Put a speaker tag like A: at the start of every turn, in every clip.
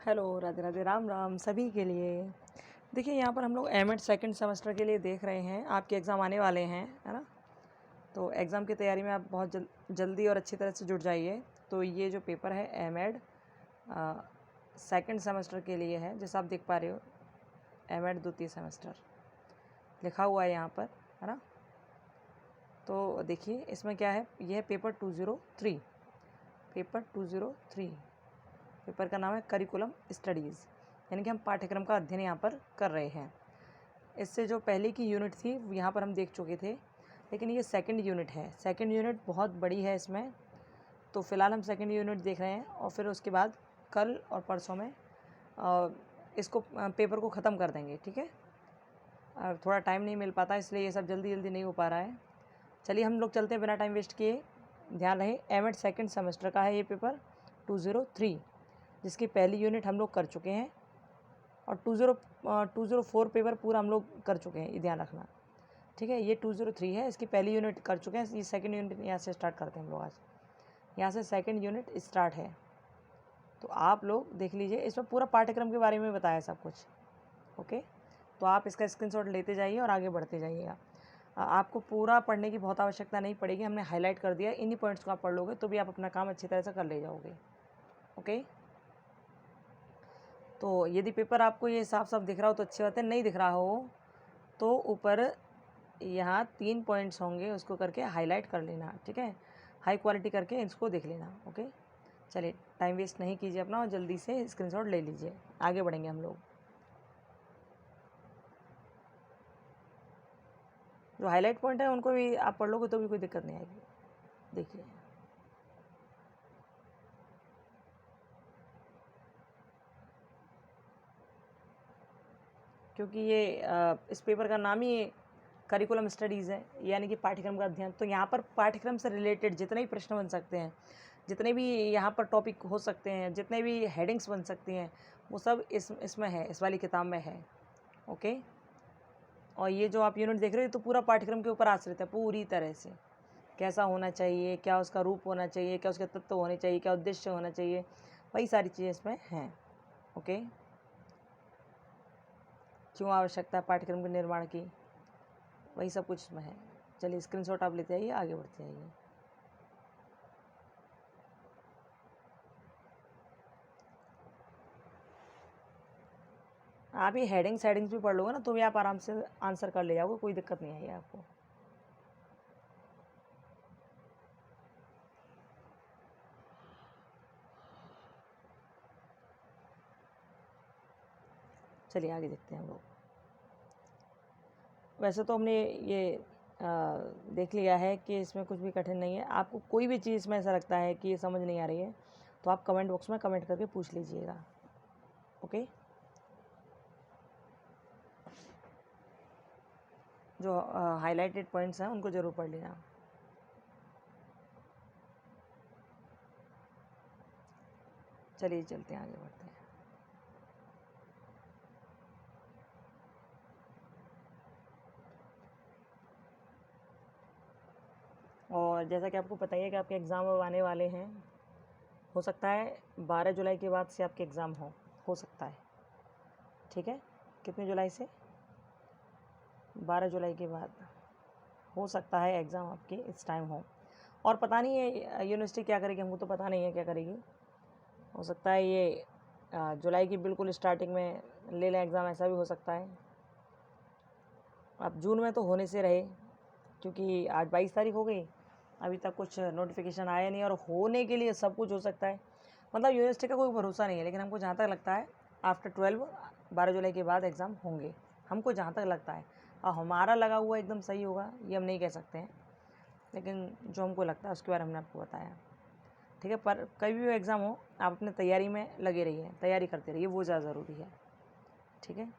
A: Hello, Radhe Radhe, Ram Ram सभी के लिए। देखिए यहाँ पर हम लोग एम एड सेकेंड सेमेस्टर के लिए देख रहे हैं। आपके एग्ज़ाम आने वाले हैं, है ना। तो एग्ज़ाम की तैयारी में आप बहुत जल्दी और अच्छी तरह से जुट जाइए। तो ये जो पेपर है एम एड सेकेंड सेमेस्टर के लिए है, जैसा आप देख पा रहे हो, एम एड द्वितीय सेमेस्टर लिखा हुआ है यहाँ पर, है ना। तो देखिए इसमें क्या है, यह है पेपर 203। पेपर 203 पेपर का नाम है करिकुलम स्टडीज़, यानी कि हम पाठ्यक्रम का अध्ययन यहाँ पर कर रहे हैं। इससे जो पहले की यूनिट थी यहाँ पर हम देख चुके थे, लेकिन ये सेकंड यूनिट है। सेकंड यूनिट बहुत बड़ी है इसमें, तो फ़िलहाल हम सेकंड यूनिट देख रहे हैं और फिर उसके बाद कल और परसों में इसको पेपर को ख़त्म कर देंगे, ठीक है। थोड़ा टाइम नहीं मिल पाता, इसलिए ये सब जल्दी जल्दी नहीं हो पा रहा है। चलिए हम लोग चलते हैं बिना टाइम वेस्ट किए। ध्यान रहे, एम एड सेकेंड सेमेस्टर का है ये पेपर 203, जिसकी पहली यूनिट हम लोग कर चुके हैं और 204 पेपर पूरा हम लोग कर चुके हैं, ये ध्यान रखना, ठीक है। ये 203 है, इसकी पहली यूनिट कर चुके हैं। ये सेकंड यूनिट यहाँ से स्टार्ट करते हैं हम लोग। आज यहाँ से सेकंड यूनिट स्टार्ट है, तो आप लोग देख लीजिए। इसमें पूरा पाठ्यक्रम के बारे में बताया सब कुछ, ओके। तो आप इसका स्क्रीनशॉट लेते जाइए और आगे बढ़ते जाइएगा। आपको पूरा पढ़ने की बहुत आवश्यकता नहीं पड़ेगी, हमने हाईलाइट कर दिया। इन्हीं पॉइंट्स को आप पढ़ लोगे तो भी आप अपना काम अच्छी तरह से कर ले जाओगे, ओके। तो यदि पेपर आपको ये साफ साफ दिख रहा हो तो अच्छी बात है, नहीं दिख रहा हो तो ऊपर यहाँ 3 पॉइंट्स होंगे, उसको करके हाईलाइट कर लेना, ठीक है। हाई क्वालिटी करके इसको देख लेना, ओके। चलिए टाइम वेस्ट नहीं कीजिए अपना और जल्दी से स्क्रीनशॉट ले लीजिए, आगे बढ़ेंगे हम लोग। जो हाईलाइट पॉइंट है उनको भी आप पढ़ लोगे तो भी कोई दिक्कत नहीं आएगी। देखिए क्योंकि ये इस पेपर का नाम ही करिकुलम स्टडीज़ है, यानी कि पाठ्यक्रम का अध्ययन। तो यहाँ पर पाठ्यक्रम से रिलेटेड जितने भी प्रश्न बन सकते हैं, जितने भी यहाँ पर टॉपिक हो सकते हैं, जितने भी हेडिंग्स बन सकती हैं, वो सब इसमें है, इस वाली किताब में है, ओके। और ये जो आप यूनिट देख रहे हो तो पूरा पाठ्यक्रम के ऊपर आश्रित है पूरी तरह से। कैसा होना चाहिए, क्या उसका रूप होना चाहिए, क्या उसके तत्व होने चाहिए, क्या उद्देश्य होना चाहिए, वही सारी चीज़ें इसमें हैं, ओके। क्यों आवश्यकता है पाठ्यक्रम के निर्माण की, वही सब कुछ इसमें है। चलिए स्क्रीनशॉट आप लेते आइए, आगे बढ़ते आइए। आप ये हेडिंग्स भी पढ़ लोगे ना तो भी आप आराम से आंसर कर ले जाओगे, कोई दिक्कत नहीं आएगी आपको। चलिए आगे देखते हैं हम लोग। वैसे तो हमने ये देख लिया है कि इसमें कुछ भी कठिन नहीं है। आपको कोई भी चीज़ इसमें ऐसा लगता है कि ये समझ नहीं आ रही है तो आप कमेंट बॉक्स में कमेंट करके पूछ लीजिएगा, ओके। जो हाईलाइटेड पॉइंट्स हैं उनको ज़रूर पढ़ लेना। चलिए चलते हैं, आगे बढ़ते हैं। और जैसा कि आपको पता ही है कि आपके एग्ज़ाम अब आने वाले हैं। हो सकता है 12 जुलाई के बाद से आपके एग्ज़ाम हो सकता है, ठीक है। कितने जुलाई से? 12 जुलाई के बाद हो सकता है एग्ज़ाम आपके इस टाइम हो। और पता नहीं है यूनिवर्सिटी क्या करेगी, हमको तो पता नहीं है क्या करेगी। हो सकता है ये जुलाई की बिल्कुल स्टार्टिंग में ले लें एग्ज़ाम, ऐसा भी हो सकता है। अब जून में तो होने से रहे, क्योंकि आज 22 तारीख हो गई, अभी तक कुछ नोटिफिकेशन आया नहीं और होने के लिए सब कुछ हो सकता है। मतलब यूनिवर्सिटी का कोई भरोसा नहीं है, लेकिन हमको जहाँ तक लगता है आफ्टर 12 जुलाई के बाद एग्ज़ाम होंगे, हमको जहाँ तक लगता है। और हमारा लगा हुआ एकदम सही होगा ये हम नहीं कह सकते हैं, लेकिन जो हमको लगता है उसके बारे में हमने आपको बताया, ठीक है। पर कभी भी एग्ज़ाम हो आप अपने तैयारी में लगे रहिए, तैयारी करते रहिए, वो ज़्यादा ज़रूरी है, ठीक है।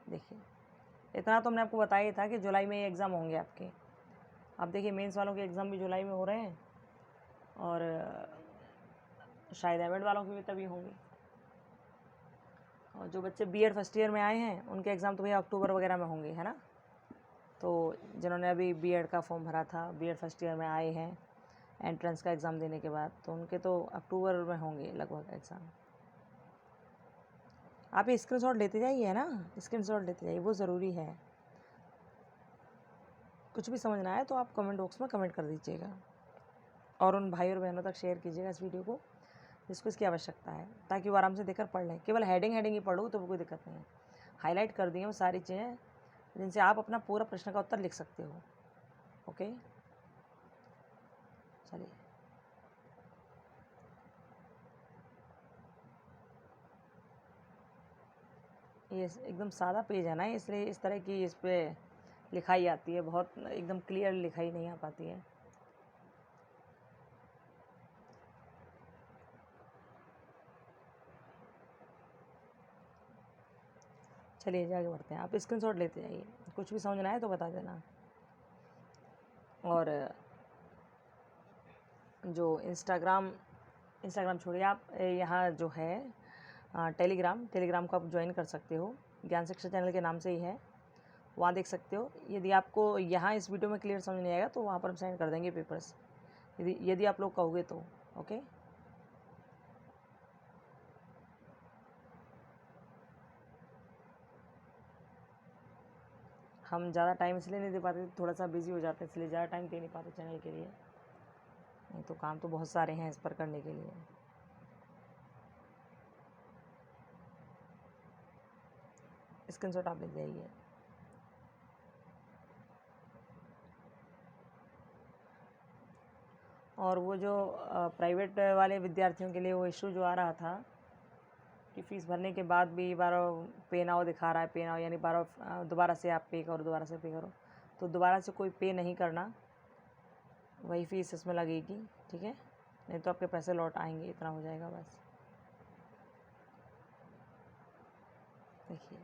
A: देखिए इतना तो हमने आपको बताया ही था कि जुलाई में ये एग्ज़ाम होंगे आपके। अब देखिए मेंस वालों के एग्ज़ाम भी जुलाई में हो रहे हैं और शायद एम एड वालों के भी तभी होंगे। और जो बच्चे बीएड फर्स्ट ईयर में आए हैं उनके एग्ज़ाम तो भैया अक्टूबर वगैरह में होंगे, है ना। तो जिन्होंने अभी बीएड का फॉर्म भरा था, बीएड फर्स्ट ईयर में आए हैं एंट्रेंस का एग्ज़ाम देने के बाद, तो उनके तो अक्टूबर में होंगे लगभग एग्ज़ाम। आप ये स्क्रीनशॉट लेते जाइए ना, स्क्रीनशॉट लेते जाइए, वो ज़रूरी है। कुछ भी समझना है तो आप कमेंट बॉक्स में कमेंट कर दीजिएगा और उन भाई और बहनों तक शेयर कीजिएगा इस वीडियो को जिसको इसकी आवश्यकता है, ताकि वो आराम से देखकर पढ़ लें। केवल हेडिंग ही पढ़ो तो कोई दिक्कत नहीं है। हाईलाइट कर दिए वो सारी चीज़ें जिनसे आप अपना पूरा प्रश्न का उत्तर लिख सकते हो। ओके, चलिए। ये एकदम सादा पेज है ना, इसलिए इस तरह की इस पर लिखाई आती है, बहुत एकदम क्लियर लिखाई नहीं आ पाती है। चलिए आगे बढ़ते हैं। आप स्क्रीनशॉट लेते जाइए, कुछ भी समझना है तो बता देना। और जो इंस्टाग्राम छोड़िए, आप यहाँ जो है टेलीग्राम को आप ज्वाइन कर सकते हो, ज्ञान शिक्षा चैनल के नाम से ही है, वहाँ देख सकते हो। यदि आपको यहाँ इस वीडियो में क्लियर समझ नहीं आएगा तो वहाँ पर हम सेंड कर देंगे पेपर्स, यदि आप लोग कहोगे तो। ओके, हम ज़्यादा टाइम इसलिए नहीं दे पाते, थोड़ा सा बिजी हो जाते हैं, इसलिए ज़्यादा टाइम दे नहीं पाते चैनल के लिए। नहीं तो काम तो बहुत सारे हैं इस पर करने के लिए। स्क्रीनशॉट आप ले जाइए। और वो जो प्राइवेट वाले विद्यार्थियों के लिए वो इशू जो आ रहा था कि फ़ीस भरने के बाद भी बार पे नाउ दिखा रहा है, पे नाउ यानी दोबारा से आप पे करो, दोबारा से पे करो, तो दोबारा से कोई पे नहीं करना, वही फ़ीस इसमें लगेगी, ठीक है? नहीं तो आपके पैसे लौट आएंगे, इतना हो जाएगा बस। देखिए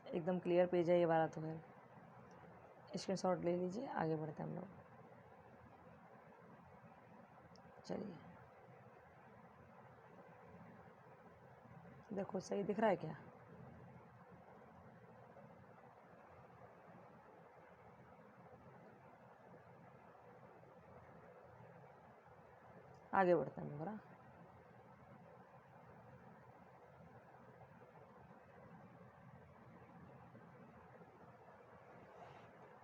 A: एकदम क्लियर पेज है ये वाला, तो है। स्क्रीनशॉट ले लीजिए, आगे बढ़ते हैं हम लोग। चलिए देखो सही दिख रहा है क्या? आगे बढ़ते हैं थोड़ा।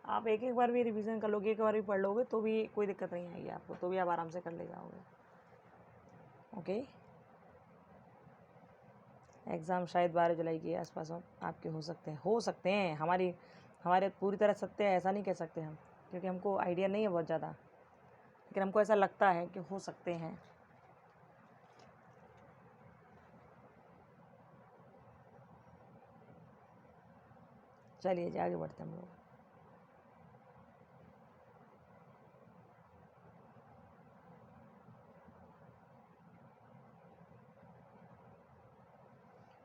A: आप एक एक बार भी रिवीजन कर लोगे, एक बार भी पढ़ लोगे तो भी कोई दिक्कत नहीं आएगी आपको, तो भी आप आराम से कर ले जाओगे। ओके, एग्ज़ाम शायद 12 जुलाई के आसपास आपके हो सकते हैं। हमारे पूरी तरह सत्य है ऐसा नहीं कह सकते हम, क्योंकि हमको आइडिया नहीं है बहुत ज़्यादा, लेकिन हमको ऐसा लगता है कि हो सकते हैं। चलिए जी आगे बढ़ते हैं हम लोग।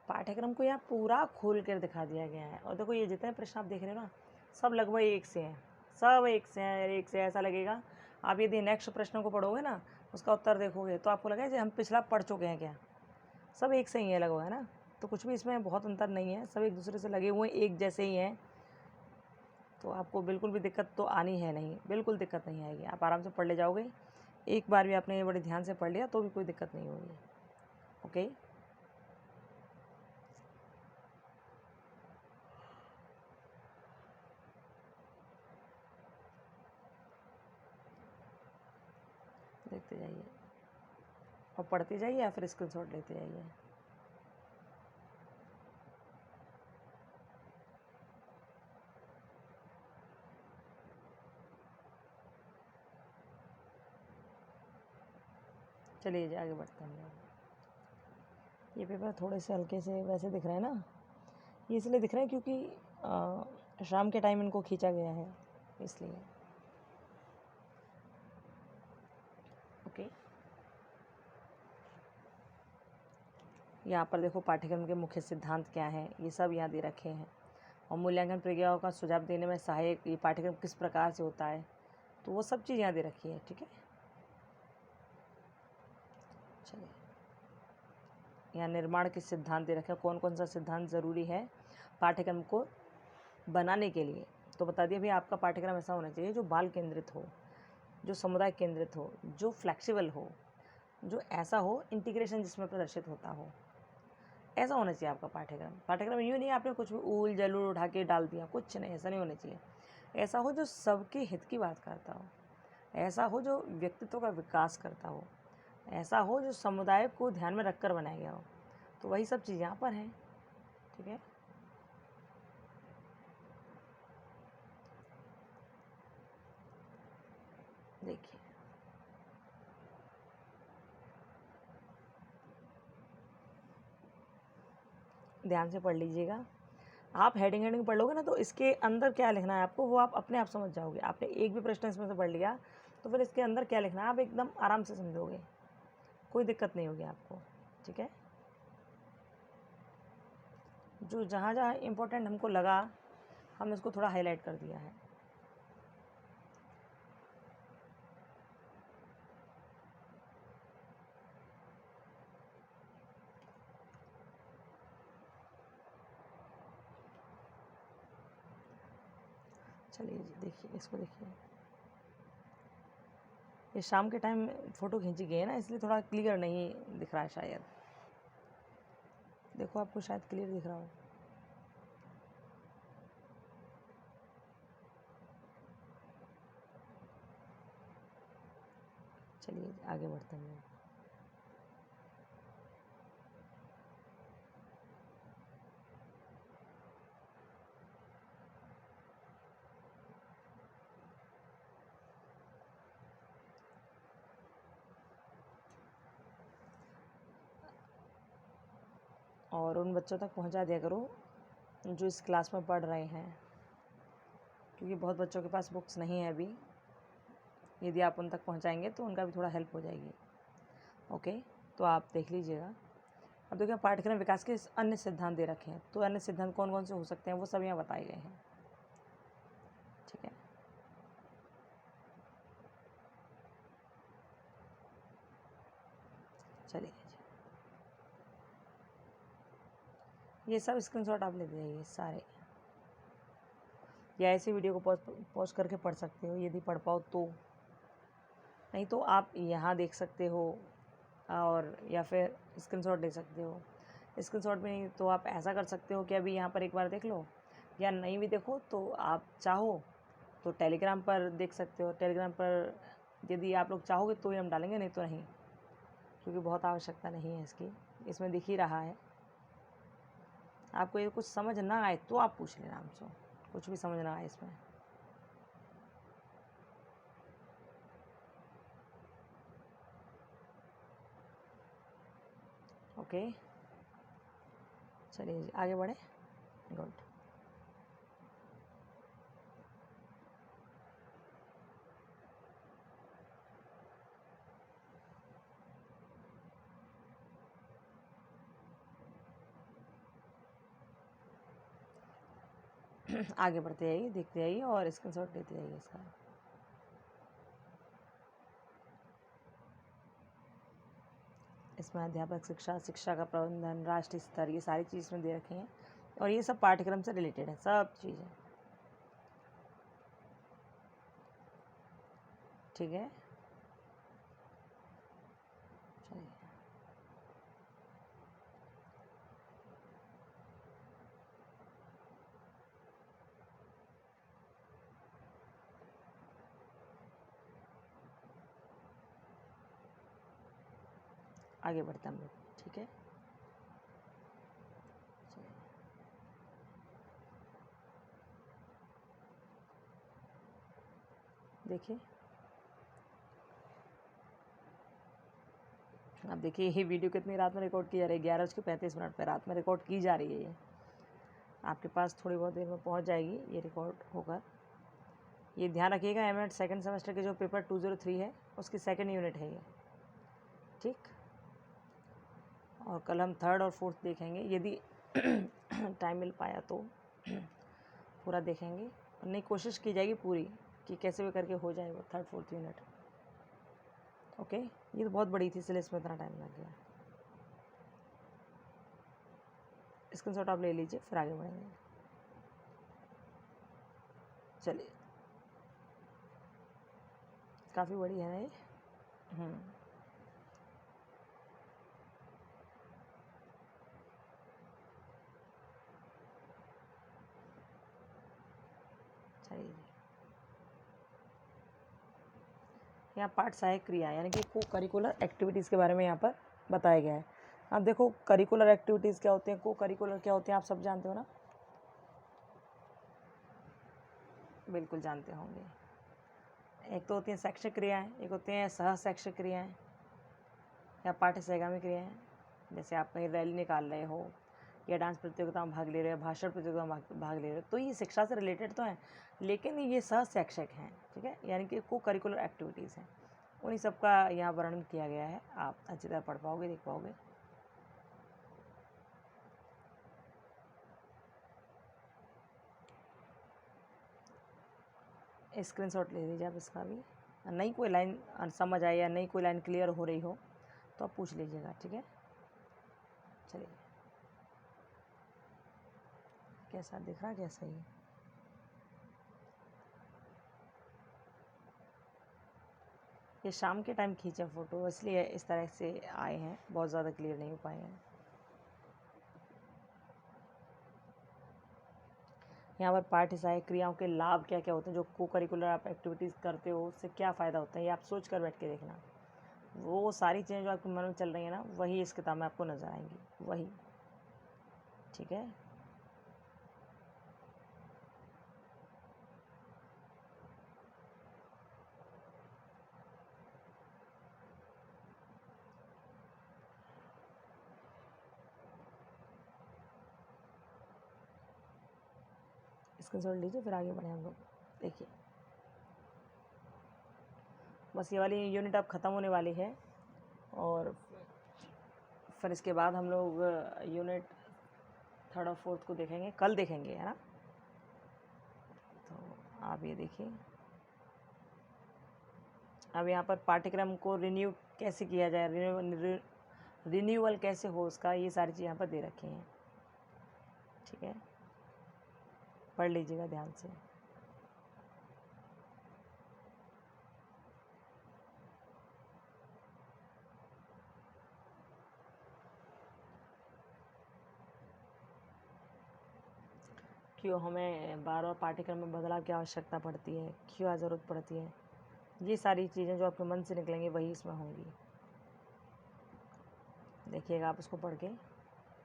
A: पाठ्यक्रम को यहाँ पूरा खोल कर दिखा दिया गया है, और देखो ये जितने प्रश्न आप देख रहे हो ना, सब लगभग एक से हैं, सब एक से हैं, एक से ऐसा लगेगा। आप यदि नेक्स्ट प्रश्न को पढ़ोगे ना, उसका उत्तर देखोगे तो आपको लगेगा कि हम पिछला पढ़ चुके हैं क्या। सब एक से ही है लगभग, है ना? तो कुछ भी इसमें बहुत अंतर नहीं है, सब एक दूसरे से लगे हुए एक जैसे ही हैं, तो आपको बिल्कुल भी दिक्कत तो आनी है नहीं, बिल्कुल दिक्कत नहीं आएगी, आप आराम से पढ़ ले जाओगे। एक बार भी आपने ये बड़े ध्यान से पढ़ लिया तो भी कोई दिक्कत नहीं होगी। ओके, देखते जाइए और पढ़ते जाइए या फिर स्क्रीनशॉट लेते जाइए। चलिए जी आगे बढ़ते हैं। ये पेपर थोड़े से हल्के से वैसे दिख रहे हैं ना, ये इसलिए दिख रहे हैं क्योंकि शाम के टाइम इनको खींचा गया है, इसलिए। ओके, यहाँ पर देखो पाठ्यक्रम के मुख्य सिद्धांत क्या हैं, ये सब यहाँ दे रखे हैं। और मूल्यांकन प्रक्रियाओं का सुझाव देने में सहायक ये पाठ्यक्रम किस प्रकार से होता है, तो वो सब चीज़ यहाँ दे रखी है, ठीक है। चलिए, यहाँ निर्माण के सिद्धांत दे रखे हैं, कौन कौन सा सिद्धांत ज़रूरी है पाठ्यक्रम को बनाने के लिए। तो बता दिया भाई आपका पाठ्यक्रम ऐसा होना चाहिए जो बाल केंद्रित हो, जो समुदाय केंद्रित हो, जो फ्लेक्सिबल हो, जो ऐसा हो, इंटीग्रेशन जिसमें प्रदर्शित होता हो, ऐसा होना चाहिए आपका पाठ्यक्रम। पाठ्यक्रम यूँ नहीं आपने कुछ भी ऊल जलूल उठा के डाल दिया, कुछ नहीं, ऐसा नहीं होना चाहिए। ऐसा हो जो सबके हित की बात करता हो, ऐसा हो जो व्यक्तित्व का विकास करता हो, ऐसा हो जो समुदाय को ध्यान में रखकर बनाया गया हो। तो वही सब चीज़ यहाँ पर हैं। ठीक है, देखिए ध्यान से पढ़ लीजिएगा। आप हेडिंग पढ़ लोगे ना, तो इसके अंदर क्या लिखना है आपको वो आप अपने आप समझ जाओगे। आपने एक भी प्रश्न इसमें से पढ़ लिया तो फिर इसके अंदर क्या लिखना है आप एकदम आराम से समझोगे, कोई दिक्कत नहीं होगी आपको। ठीक है, जो जहाँ जहाँ इम्पोर्टेंट हमको लगा हम इसको थोड़ा हाईलाइट कर दिया है। चलिए जी, देखिए इसको, देखिए ये शाम के टाइम फ़ोटो खींची गई है ना, इसलिए थोड़ा क्लियर नहीं दिख रहा है शायद। देखो आपको शायद क्लियर दिख रहा हो। चलिए आगे बढ़ते हैं। और उन बच्चों तक पहुंचा दिया करो जो इस क्लास में पढ़ रहे हैं, क्योंकि बहुत बच्चों के पास बुक्स नहीं है अभी। यदि आप उन तक पहुंचाएंगे तो उनका भी थोड़ा हेल्प हो जाएगी। ओके, तो आप देख लीजिएगा। अब देखिए पाठ्यक्रम विकास के अन्य सिद्धांत दे रखे हैं, तो अन्य सिद्धांत कौन कौन से हो सकते हैं वो सब यहाँ बताए गए हैं। ठीक है, चलिए ये सब स्क्रीनशॉट आप ले जाइए सारे, या ऐसे वीडियो को पॉज करके पढ़ सकते हो यदि पढ़ पाओ तो, नहीं तो आप यहाँ देख सकते हो और या फिर स्क्रीनशॉट ले सकते हो। स्क्रीनशॉट में नहीं तो आप ऐसा कर सकते हो कि अभी यहाँ पर एक बार देख लो, या नहीं भी देखो तो आप चाहो तो टेलीग्राम पर देख सकते हो। टेलीग्राम पर यदि आप लोग चाहोगे तो ही हम डालेंगे, नहीं तो नहीं, क्योंकि बहुत आवश्यकता नहीं है इसकी, इसमें दिख ही रहा है। आपको ये कुछ समझ ना आए तो आप पूछ लेना हमसे, कुछ भी समझ ना आए इसमें। ओके, चलिए आगे बढ़े। गुड, आगे बढ़ते जाइए, देखते जाइए और स्क्रीनशॉट लेते जाइए इसका। इसमें अध्यापक शिक्षा, शिक्षा का प्रबंधन, राष्ट्रीय स्तर, ये सारी चीज़ इसमें दे रखी हैं और ये सब पाठ्यक्रम से रिलेटेड है, सब चीज़ें। ठीक है, चलिए आगे बढ़ते हैं हम लोग। ठीक है, देखिए अब देखिए ये वीडियो कितनी रात में रिकॉर्ड की जा रही है, 11:35 पर रात में रिकॉर्ड की जा रही है। ये आपके पास थोड़ी बहुत देर में पहुंच जाएगी ये रिकॉर्ड होकर। ये ध्यान रखिएगा, एमएड सेकंड सेमेस्टर के जो पेपर 203 है उसकी सेकंड यूनिट है ये। ठीक, और कल हम थर्ड और फोर्थ देखेंगे, यदि टाइम मिल पाया तो पूरा देखेंगे, और नहीं कोशिश की जाएगी पूरी कि कैसे भी करके हो जाए वो थर्ड फोर्थ यूनिट। ओके, ये तो बहुत बड़ी थी इसलिए इसमें इतना टाइम लग गया। स्क्रीनशॉट आप ले लीजिए, फिर आगे बढ़ेंगे। चलिए, काफ़ी बड़ी है ना ये। चलिए, यहाँ पाठ सहायक क्रिया यानी कि को करिकुलर एक्टिविटीज़ के बारे में यहाँ पर बताया गया है। अब देखो करिकुलर एक्टिविटीज़ क्या होते हैं, को करिकुलर क्या होते हैं, आप सब जानते हो ना, बिल्कुल जानते होंगे। एक तो होती हैं शैक्षिक क्रियाएं, एक होती हैं सह शैक्षिक क्रियाएं या पाठ्य सहगामी क्रियाएं। जैसे आप कहीं रैली निकाल रहे हो या डांस प्रतियोगिता में भाग ले रहे हो, भाषण प्रतियोगिता में भाग ले रहे हो, तो ये शिक्षा से रिलेटेड तो हैं, लेकिन ये सह शैक्षिक हैं, ठीक है, यानी कि को करिकुलर एक्टिविटीज़ हैं। उन्हीं सब का यहाँ वर्णन किया गया है, आप अच्छी तरह पढ़ पाओगे, देख पाओगे। स्क्रीनशॉट ले लीजिए आप इसका भी। नई कोई लाइन समझ आए या नई कोई लाइन क्लियर हो रही हो तो आप पूछ लीजिएगा, ठीक है। चलिए, कैसा दिख रहा, कैसा ही ये शाम के टाइम खींचे फ़ोटो, इसलिए इस तरह से आए हैं, बहुत ज़्यादा क्लियर नहीं हो पाए हैं। यहाँ पर पाठ्य सहायक क्रियाओं के लाभ क्या क्या होते हैं, जो को करिकुलर आप एक्टिविटीज़ करते हो उससे क्या फ़ायदा होता है, ये आप सोच कर बैठ के देखना। वो सारी चीज़ें जो आपके मन में चल रही हैं ना, वही इस किताब में आपको नज़र आएंगी, वही, ठीक है। स्क्रीनशॉट लीजिए, फिर आगे बढ़े हम लोग। देखिए, बस ये वाली यूनिट अब ख़त्म होने वाली है और फिर इसके बाद हम लोग यूनिट 3rd और 4th को देखेंगे, कल देखेंगे, है ना। तो आप ये देखिए, अब यहाँ पर पाठ्यक्रम को रिन्यू कैसे किया जाए, रिन्यूअल कैसे हो उसका, ये सारी चीज़ यहाँ पर दे रखी हैं, ठीक है, पढ़ लीजिएगा ध्यान से। क्यों हमें बार बार पाठ्यक्रम में बदलाव की आवश्यकता पड़ती है, क्यों ज़रूरत पड़ती है, ये सारी चीज़ें जो आपके मन से निकलेंगी वही इसमें होंगी। देखिएगा आप इसको पढ़ के,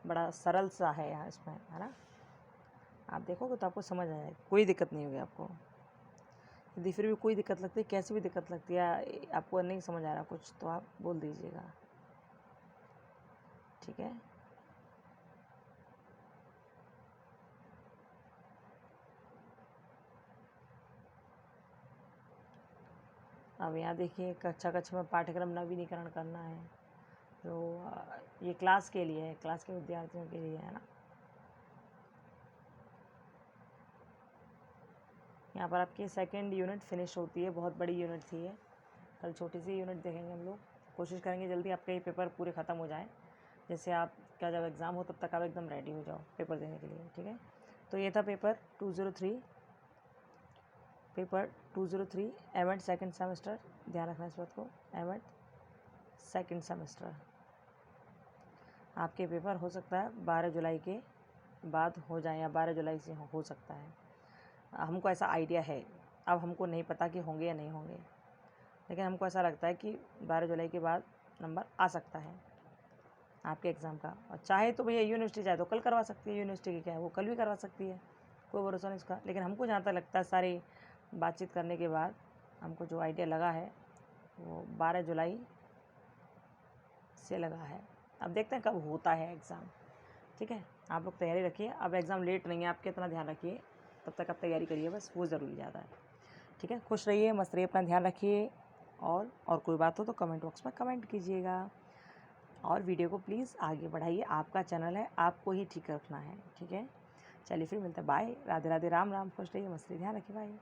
A: बड़ा सरल सा है यहाँ इसमें, है ना। आप देखोगे तो आपको समझ आ जाएगी, कोई दिक्कत नहीं होगी आपको। यदि फिर भी कोई दिक्कत लगती है, कैसी भी दिक्कत लगती है, आपको नहीं समझ आ रहा कुछ, तो आप बोल दीजिएगा, ठीक है। अब यहाँ देखिए, कक्षा में पाठ्यक्रम नवीनीकरण करना है, तो ये क्लास के लिए है, क्लास के विद्यार्थियों के लिए, है ना। यहाँ पर आपकी 2nd यूनिट फिनिश होती है, बहुत बड़ी यूनिट थी ये, कल छोटी सी यूनिट देखेंगे हम लोग। कोशिश करेंगे जल्दी आपके ये पेपर पूरे ख़त्म हो जाए, जैसे आपका जब एग्ज़ाम हो तब तक आप एकदम रेडी हो जाओ पेपर देने के लिए, ठीक है। तो ये था पेपर 203 एमएड 2nd सेमेस्टर, ध्यान रखना इस बात को, एमएड 2nd सेमेस्टर। आपके पेपर हो सकता है 12 जुलाई के बाद हो जाए या 12 जुलाई से हो सकता है, हमको ऐसा आइडिया है। अब हमको नहीं पता कि होंगे या नहीं होंगे, लेकिन हमको ऐसा लगता है कि 12 जुलाई के बाद नंबर आ सकता है आपके एग्ज़ाम का। और चाहे तो भैया यूनिवर्सिटी चाहे तो कल करवा सकती है, यूनिवर्सिटी की क्या है, वो कल भी करवा सकती है, कोई भरोसा नहीं उसका। लेकिन हमको जहाँ तक लगता है, सारी बातचीत करने के बाद हमको जो आइडिया लगा है वो 12 जुलाई से लगा है। अब देखते हैं कब होता है एग्ज़ाम, ठीक है। आप लोग तैयारी रखिए, अब एग्ज़ाम लेट नहीं है आपके, इतना ध्यान रखिए, तब तक आप तैयारी करिए, बस वो ज़रूरी ज़्यादा है, ठीक है। खुश रहिए, मस्त रहिए, अपना ध्यान रखिए, और कोई बात हो तो कमेंट बॉक्स में कमेंट कीजिएगा, और वीडियो को प्लीज़ आगे बढ़ाइए, आपका चैनल है, आपको ही ठीक रखना है, ठीक है। चलिए फिर मिलते हैं, बाय, राधे राधे, राम राम, खुश रहिए, मस्त रहिए, ध्यान रखिए, बाय।